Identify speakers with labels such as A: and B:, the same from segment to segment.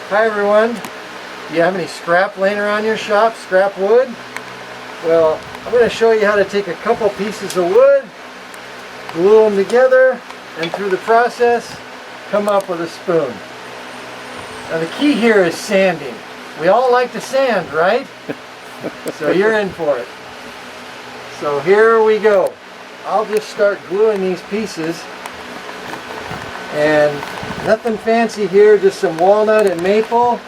A: Hi everyone. Do you have any scrap laying around your shop? Scrap wood? Well, I'm going to show you how to take a couple pieces of wood, glue them together, and through the process, come up with a spoon. Now the key here is sanding. We all like to sand, right? So you're in for it. So here we go. I'll just start gluing these pieces. And nothing fancy here, just some walnut and maple.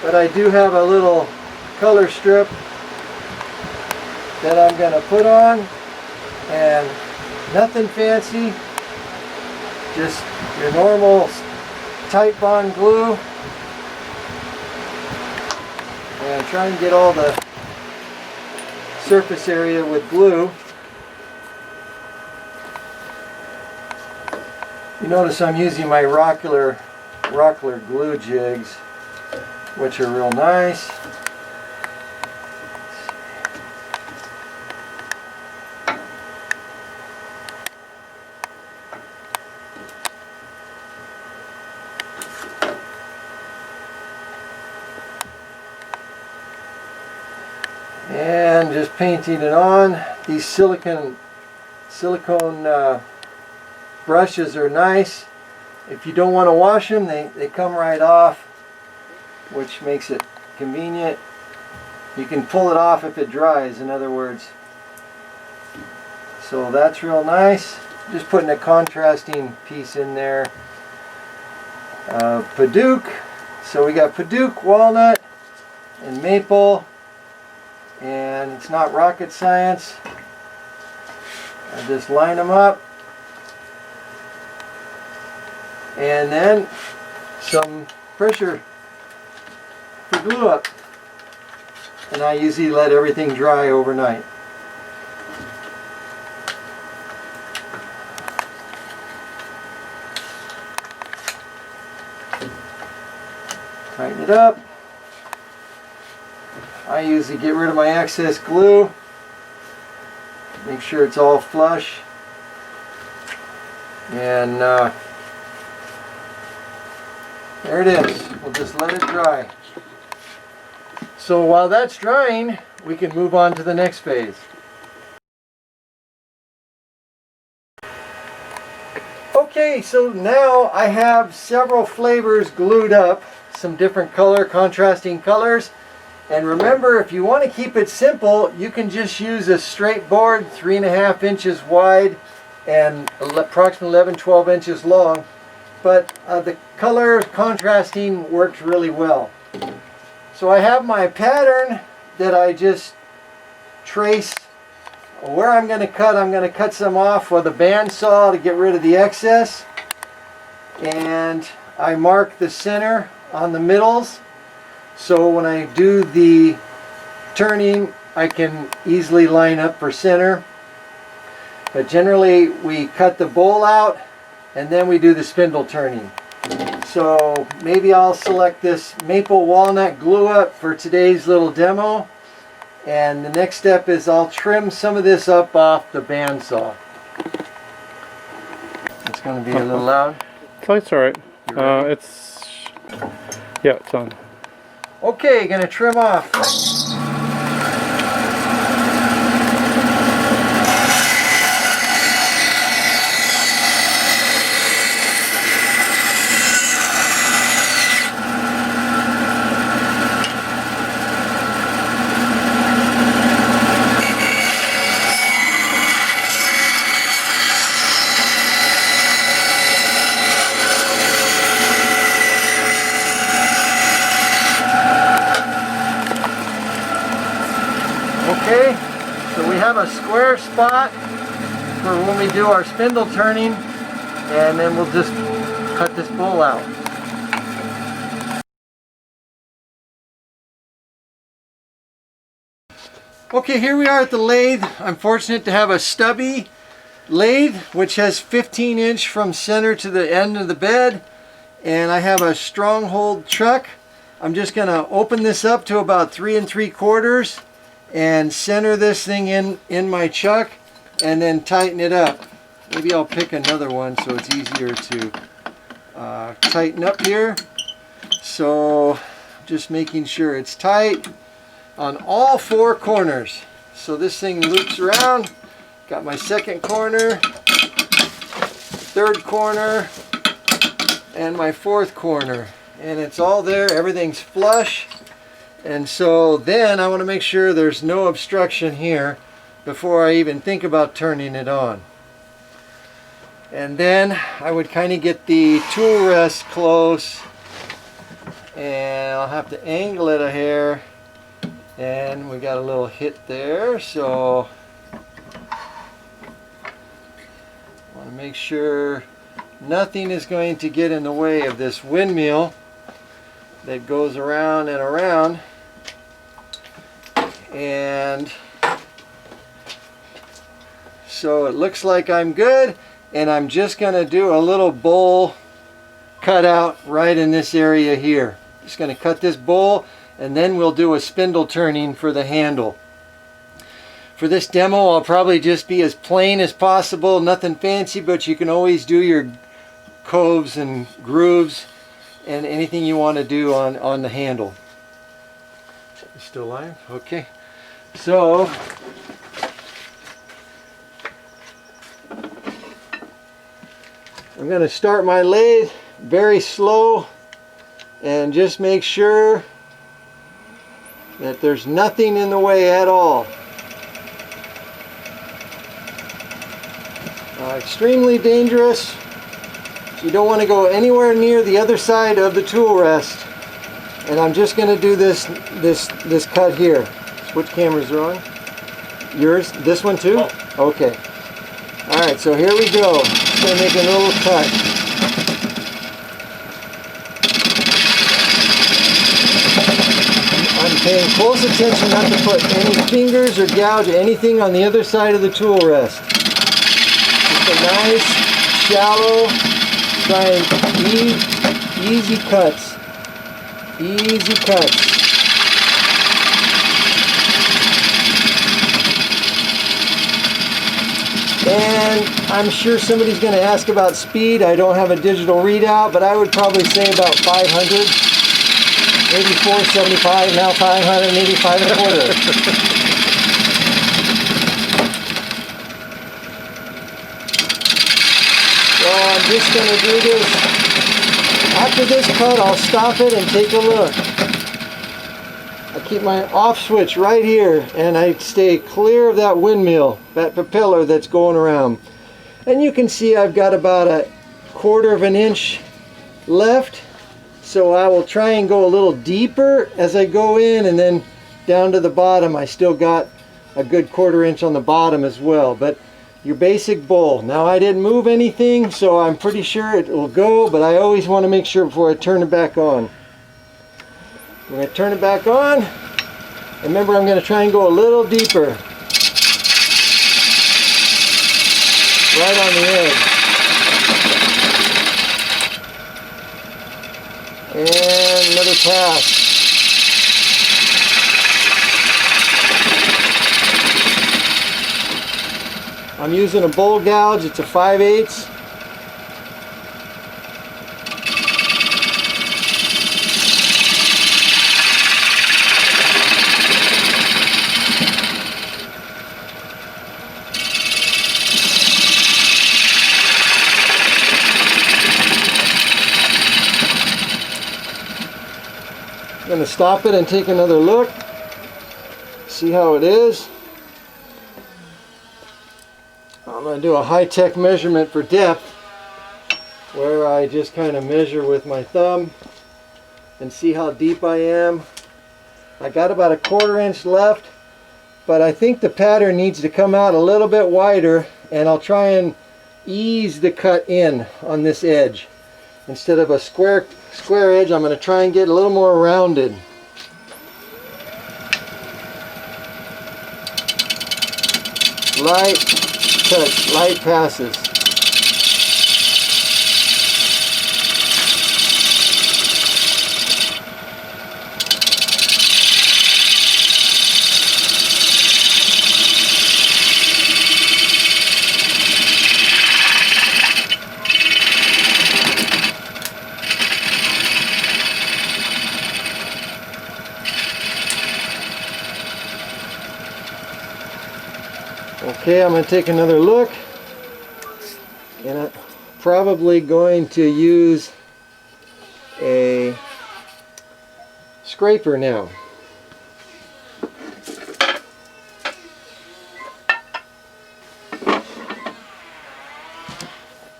A: But I do have a little color strip that I'm going to put on. And nothing fancy, just your normal tight bond glue. And try and get all the surface area with glue. You notice I'm using my Rockler glue jigs, which are real nice. And just painting it on. These silicone brushes are nice. If you don't want to wash them, they come right off, which makes it convenient. You can pull it off if it dries, in other words. So that's real nice. Just putting a contrasting piece in there. Padauk. So we got Padauk, walnut, and maple. And it's not rocket science. I just line them up. And then some pressure to glue up. And I usually let everything dry overnight. Tighten it up. I usually get rid of my excess glue. Make sure it's all flush. And there it is. We'll just let it dry. So while that's drying, we can move on to the next phase. Okay, so now I have several flavors glued up, some different contrasting colors. And remember, if you want to keep it simple, you can just use a straight board, 3.5 inches wide and approximately 11-12 inches long. But the color contrasting works really well. So I have my pattern that I just trace. Where I'm going to cut some off with a bandsaw to get rid of the excess. And I mark the center on the middles. So when I do the turning, I can easily line up for center. But generally we cut the bowl out and then we do the spindle turning. So maybe I'll select this maple walnut glue up for today's little demo. And the next step is I'll trim some of this up off the bandsaw. It's going to be a little loud.
B: It's alright. Yeah, it's on.
A: Okay, going to trim off. Okay, so we have a square spot for when we do our spindle turning, and then we'll just cut this bowl out. Okay, here we are at the lathe. I'm fortunate to have a stubby lathe which has 15-inch from center to the end of the bed, and I have a stronghold chuck. I'm just going to open this up to about 3 3/4 and center this thing in my chuck and then tighten it up. Maybe I'll pick another one so it's easier to tighten up here. So just making sure it's tight on all four corners. So this thing loops around. Got my second corner, third corner, and my fourth corner. And it's all there, everything's flush. And so then I want to make sure there's no obstruction here before I even think about turning it on. And then I would kind of get the tool rest close, and I'll have to angle it a hair, and we got a little hit there, so I want to make sure nothing is going to get in the way of this windmill that goes around and around. And so it looks like I'm good, and I'm just going to do a little bowl cutout right in this area here. Just going to cut this bowl, and then we'll do a spindle turning for the handle. For this demo, I'll probably just be as plain as possible, nothing fancy, but you can always do your coves and grooves and anything you want to do on the handle. Still live? Okay. So I'm going to start my lathe very slow and just make sure that there's nothing in the way at all. Extremely dangerous. You don't want to go anywhere near the other side of the tool rest. And I'm just going to do this cut here. Which cameras are on? Yours? This one too? Oh. Okay. Alright, so here we go. Just going to make a little cut. I'm paying close attention not to put any fingers or gouge anything on the other side of the tool rest. Just a nice, shallow, try and easy cuts. Easy cuts. And I'm sure somebody's going to ask about speed. I don't have a digital readout, but I would probably say about 500, maybe 475, now 500, maybe 5 and a quarter. So I'm just going to do this. After this cut, I'll stop it and take a look. I keep my off switch right here, and I stay clear of that windmill, that propeller that's going around. And you can see I've got about a 1/4 of an inch left, so I will try and go a little deeper as I go in, and then down to the bottom I still got a good 1/4 inch on the bottom as well. But your basic bowl. Now I didn't move anything, so I'm pretty sure it will go, but I always want to make sure before I turn it back on. I'm going to turn it back on. Remember, I'm going to try and go a little deeper. Right on the edge. And another pass. I'm using a bowl gouge. It's a 5/8. I'm going to stop it and take another look, see how it is. I'm going to do a high-tech measurement for depth, where I just kind of measure with my thumb and see how deep I am. I got about a 1/4 inch left, but I think the pattern needs to come out a little bit wider, and I'll try and ease the cut in on this edge. Instead of a square edge, I'm going to try and get a little more rounded. Light touch, light passes. Okay, I'm going to take another look, and I'm probably going to use a scraper now.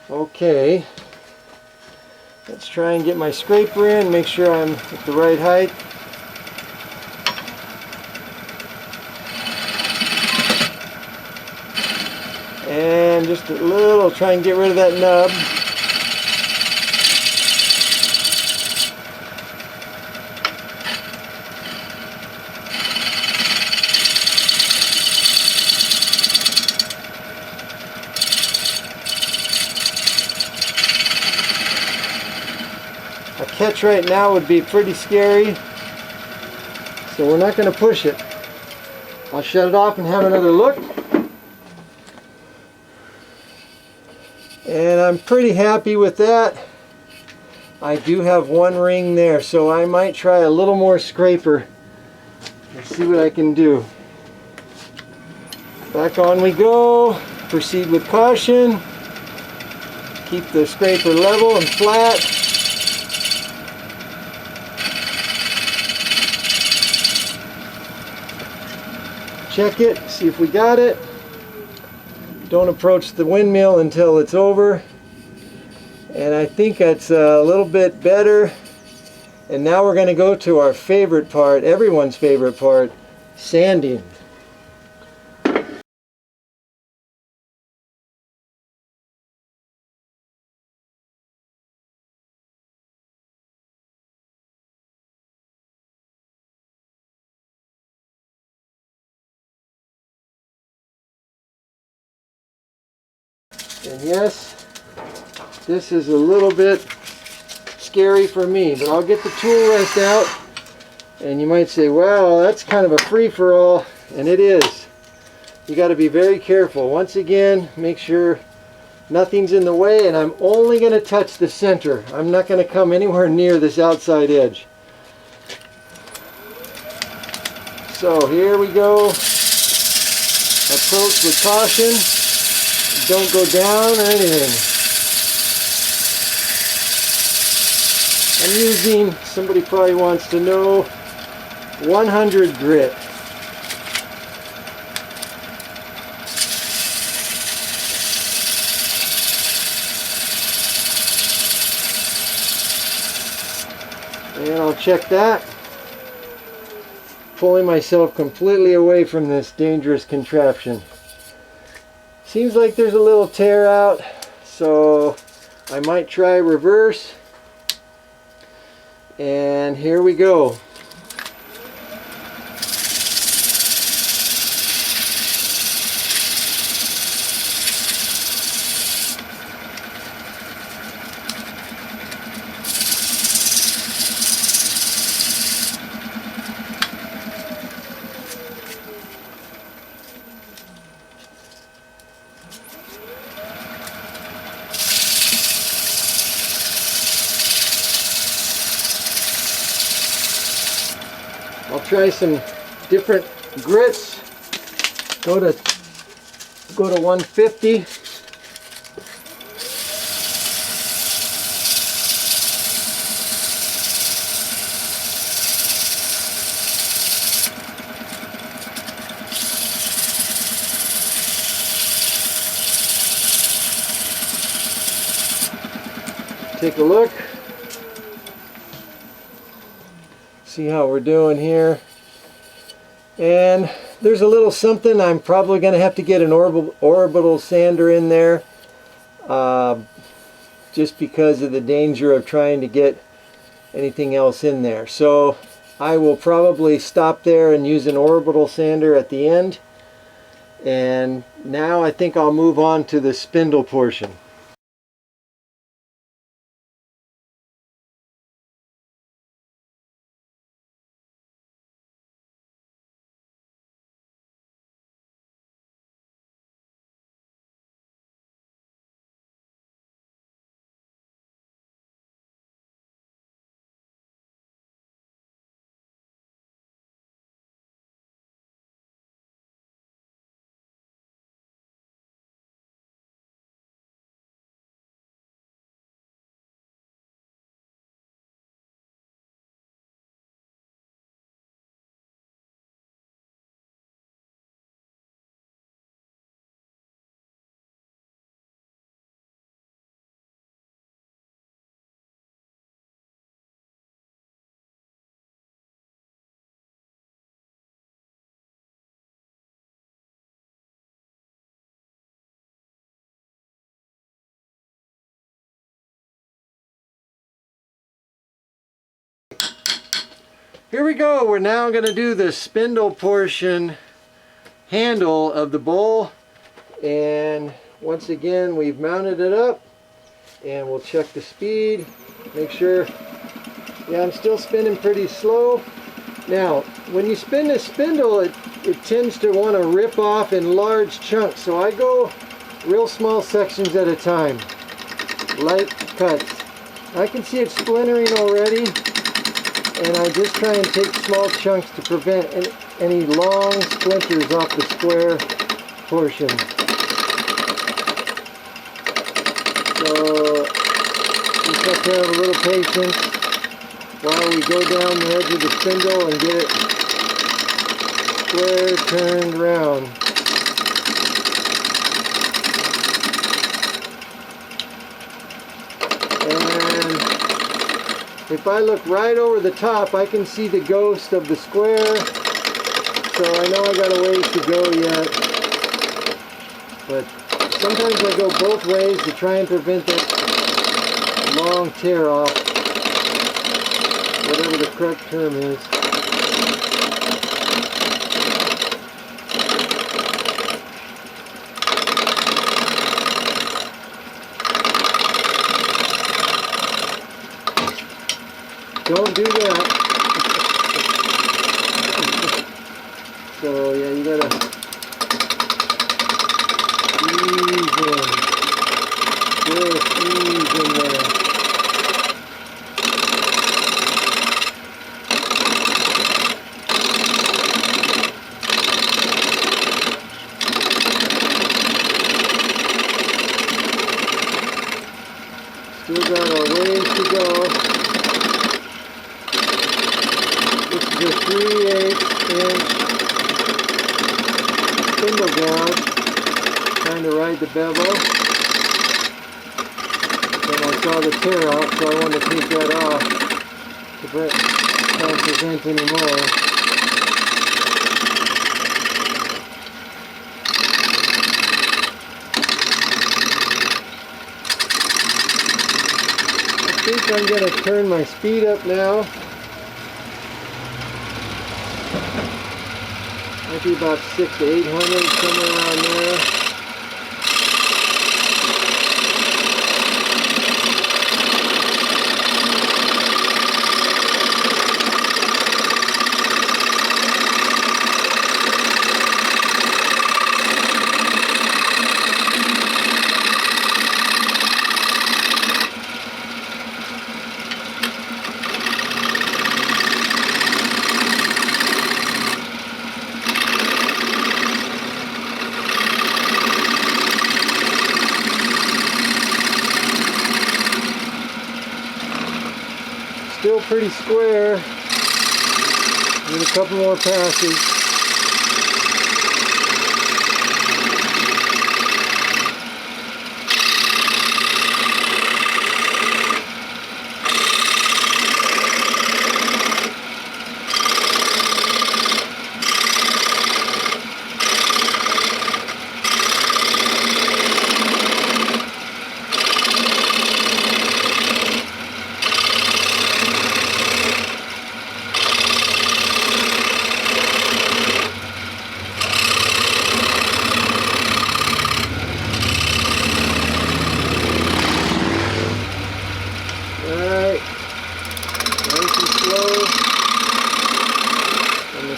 A: Okay, let's try and get my scraper in, make sure I'm at the right height. And just a little, try and get rid of that nub. A catch right now would be pretty scary, so we're not going to push it. I'll shut it off and have another look. And I'm pretty happy with that. I do have one ring there, so I might try a little more scraper and see what I can do. Back on we go. Proceed with caution. Keep the scraper level and flat. Check it, see if we got it. Don't approach the windmill until it's over. And I think that's a little bit better. And now we're going to go to our favorite part, everyone's favorite part, sanding. And yes, this is a little bit scary for me, but I'll get the tool rest out. And you might say, wow, that's kind of a free-for-all, and it is. You got to be very careful. Once again, make sure nothing's in the way, and I'm only going to touch the center. I'm not going to come anywhere near this outside edge. So here we go. Approach with caution. Don't go down or anything. I'm using, somebody probably wants to know, 100 grit. And I'll check that. Pulling myself completely away from this dangerous contraption. Seems like there's a little tear out, so I might try reverse. And here we go. I'll try some different grits. Go to 150. Take a look. See how we're doing here. And there's a little something. I'm probably going to have to get an orbital sander in there, just because of the danger of trying to get anything else in there. So I will probably stop there and use an orbital sander at the end. And now I think I'll move on to the spindle portion. Here we go. We're now going to do the spindle portion handle of the bowl. And once again, we've mounted it up. And we'll check the speed. Make sure. Yeah, I'm still spinning pretty slow. Now, when you spin the spindle, it tends to want to rip off in large chunks. So I go real small sections at a time. Light cuts. I can see it splintering already. And I just try and take small chunks to prevent any long splinters off the square portion. So just have to have a little patience while we go down the edge of the spindle and get it square turned around. And if I look right over the top, I can see the ghost of the square, so I know I got a ways to go yet. But sometimes I go both ways to try and prevent that long tear off, whatever the correct term is. Don't do that. So yeah, you gotta ease in. Just ease in there. Still got a ways to go. The 3/8 inch spindle gouge, trying to ride the bevel. Then I saw the tear out, so I wanted to take that off to not prevent any more. I think I'm going to turn my speed up now. Might be about 600 to 800, somewhere around there. Still pretty square. Need a couple more passes.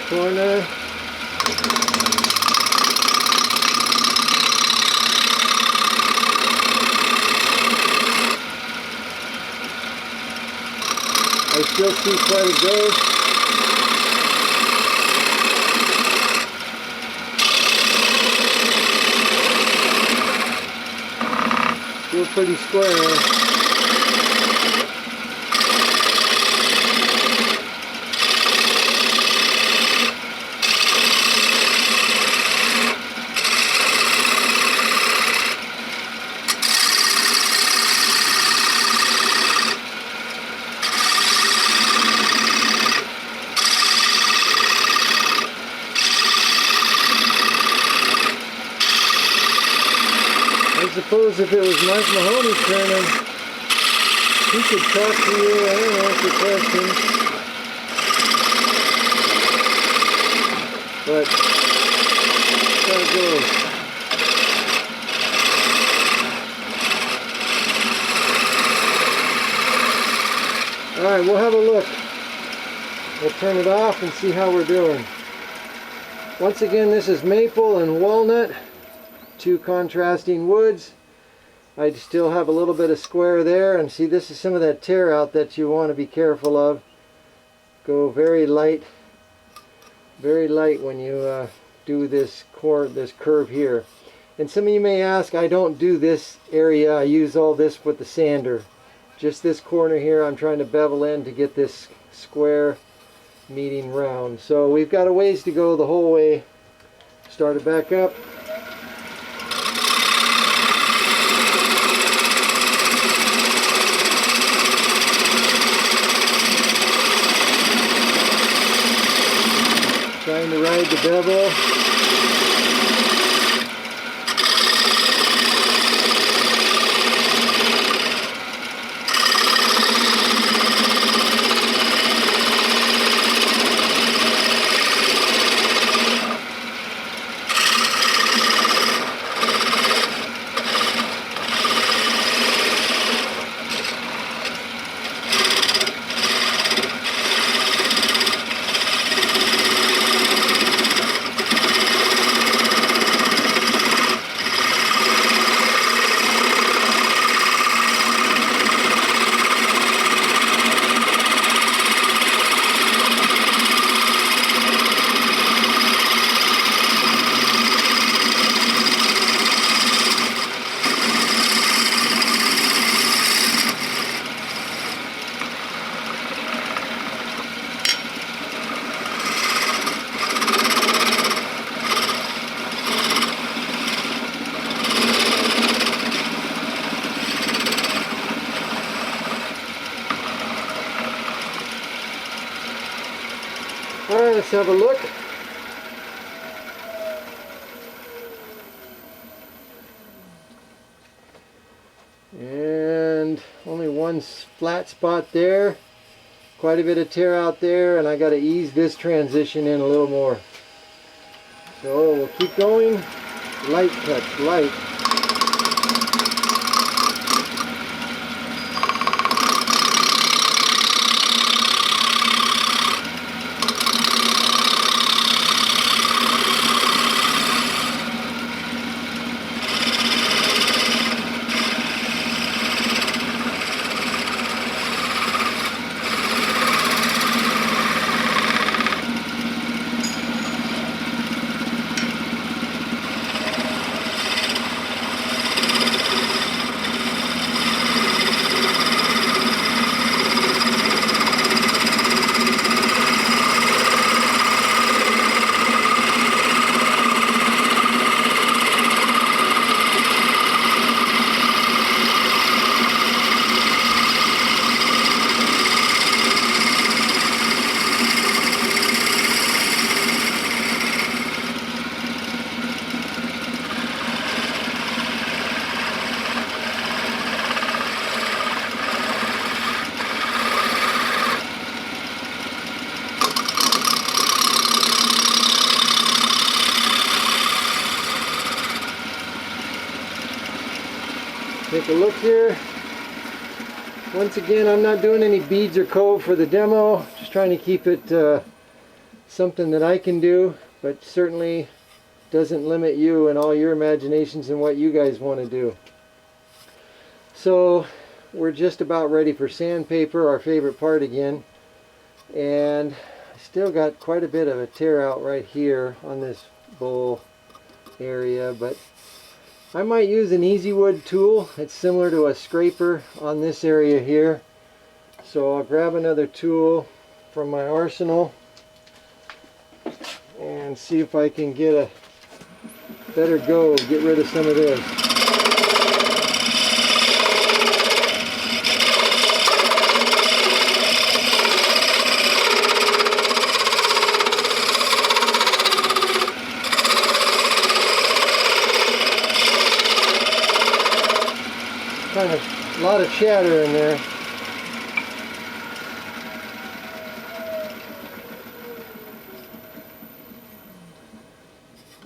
A: Corner. I still see quite a ghost. Still pretty square. I suppose if it was Mike Mahoney turning, he could talk to you and answer questions. but that's how it goes. Alright, we'll have a look. We'll turn it off and see how we're doing. Once again, this is maple and walnut, two contrasting woods. I still have a little bit of square there, and see, this is some of that tear out that you want to be careful of. Go very light when you do this curve here. And some of you may ask, I don't do this area, I use all this with the sander. Just this corner here I'm trying to bevel in to get this square meeting round. So we've got a ways to go the whole way. Start it back up. Trying to ride the bevel. Alright, let's have a look. And only one flat spot there. Quite a bit of tear out there, and I got to ease this transition in a little more. So we'll keep going. Light touch, light. Take a look here. Once again, I'm not doing any beads or cove for the demo. Just trying to keep it something that I can do, but certainly doesn't limit you and all your imaginations and what you guys want to do. So we're just about ready for sandpaper, our favorite part again. And I still got quite a bit of a tear out right here on this bowl area, but I might use an easy wood tool. It's similar to a scraper on this area here. So I'll grab another tool from my arsenal and see if I can get a better go, get rid of some of this. Kind of a lot of chatter in there.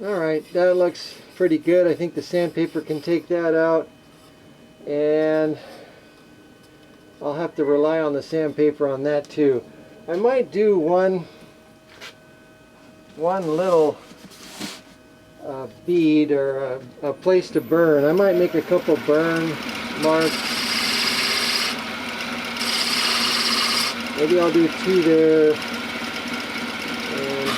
A: Alright, that looks pretty good. I think the sandpaper can take that out. And I'll have to rely on the sandpaper on that too. I might do one little bead or a place to burn. I might make a couple burn marks. Maybe I'll do 2 there. And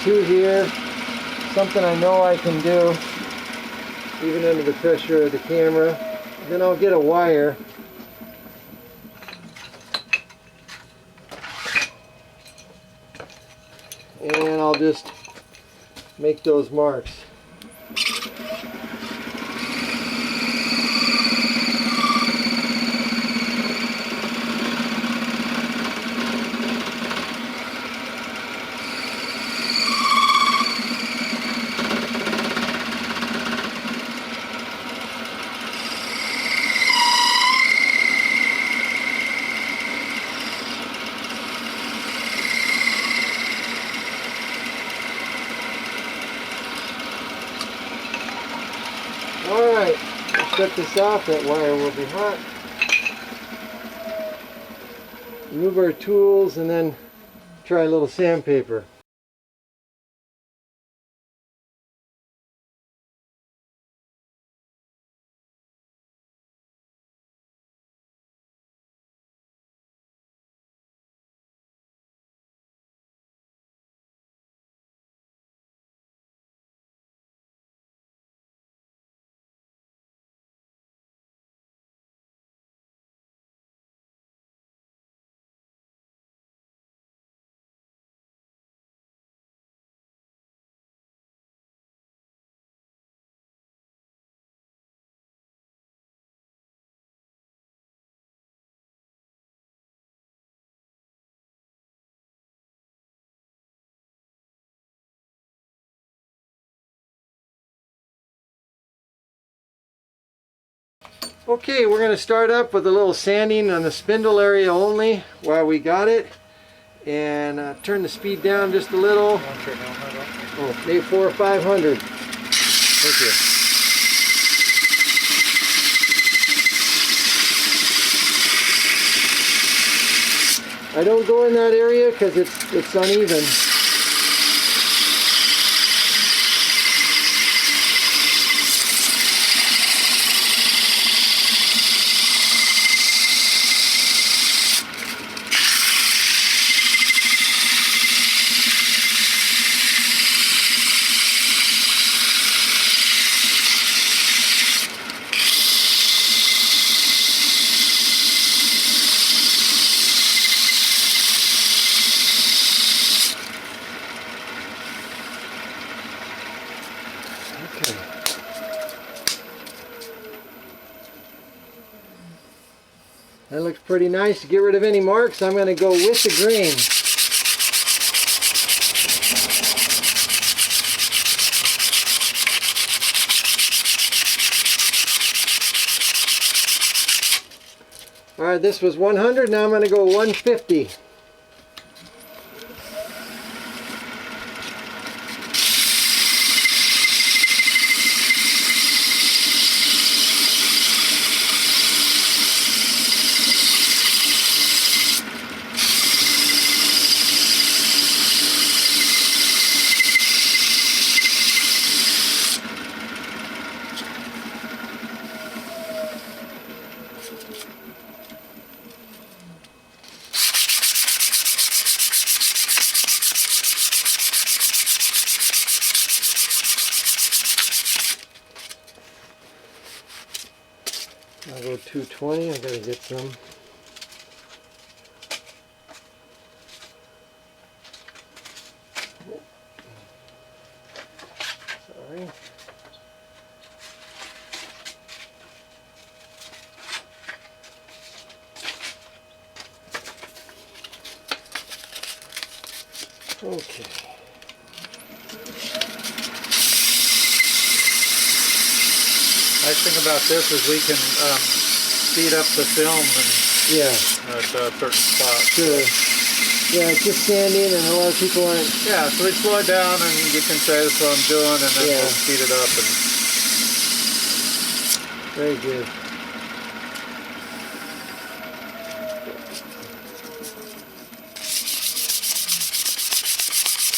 A: 2 here. Something I know I can do, even under the pressure of the camera. Then I'll get a wire. And I'll just make those marks. Alright, shut this off, that wire will be hot. Move our tools and then try a little sandpaper. Okay, we're going to start up with a little sanding on the spindle area only while we got it. And turn the speed down just a little. Oh, maybe 400 or 500. Thank you. I don't go in that area because it's uneven. Okay. That looks pretty nice. To get rid of any marks, I'm going to go with the grain. Alright, this was 100, now I'm going to go 150. I'll go 220, I gotta get some. Sorry. Okay.
B: Nice thing about this is we can speed up the film and
A: yeah,
B: at certain spots.
A: Sure. Yeah, it's just sanding, and a lot of people aren't.
B: Yeah, so we slow it down, and you can say that's what I'm doing, and then
A: Yeah.
B: we'll speed it up. And
A: Very good.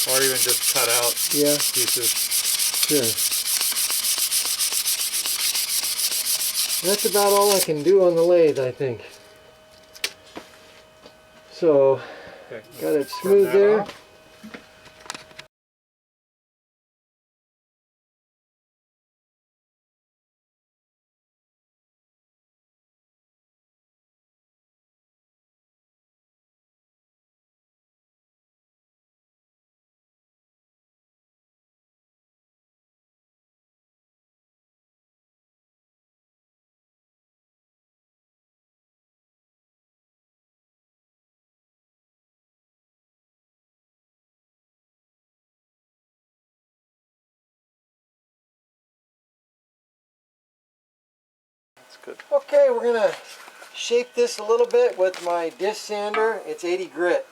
B: or even just cut out
A: Yeah.
B: pieces.
A: Sure. That's about all I can do on the lathe, I think. So,
B: Okay,
A: got it
B: turn
A: smooth
B: that
A: there.
B: off. That's good.
A: Okay, we're gonna shape this a little bit with my disc sander. It's 80 grit.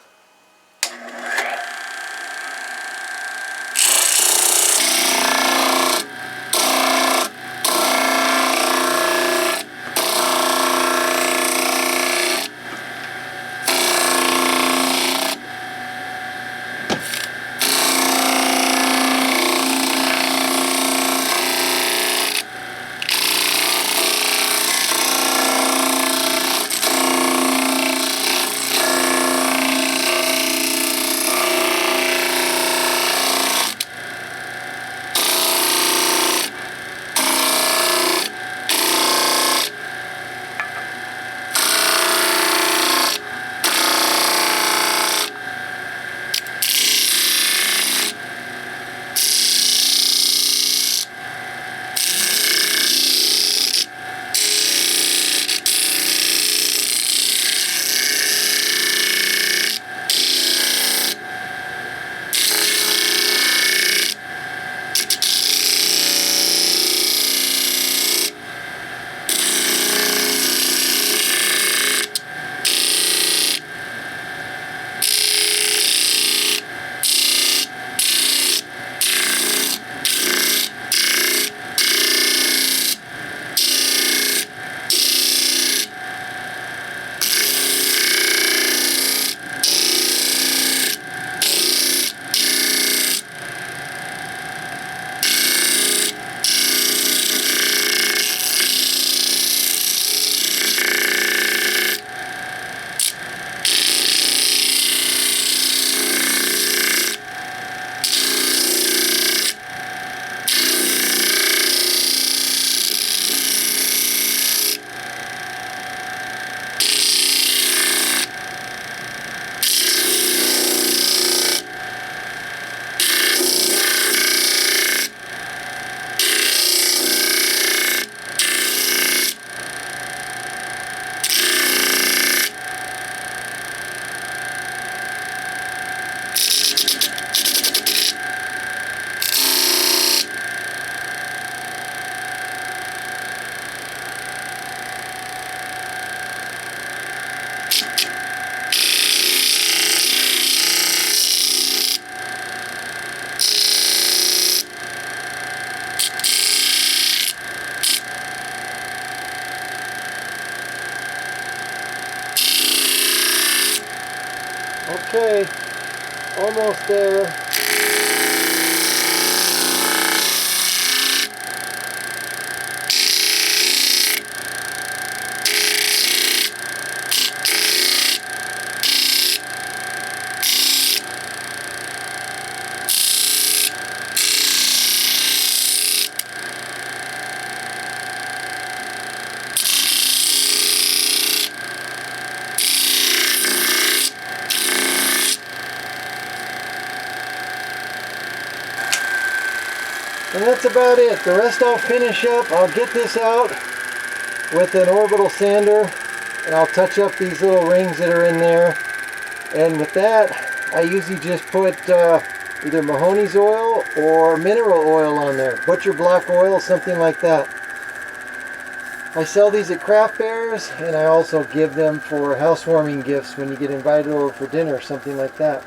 A: Okay, almost there. And that's about it. The rest I'll finish up. I'll get this out with an orbital sander, and I'll touch up these little rings that are in there. And with that, I usually just put either Mahoney's oil or mineral oil on there. Butcher block oil, something like that. I sell these at craft fairs, and I also give them for housewarming gifts when you get invited over for dinner or something like that.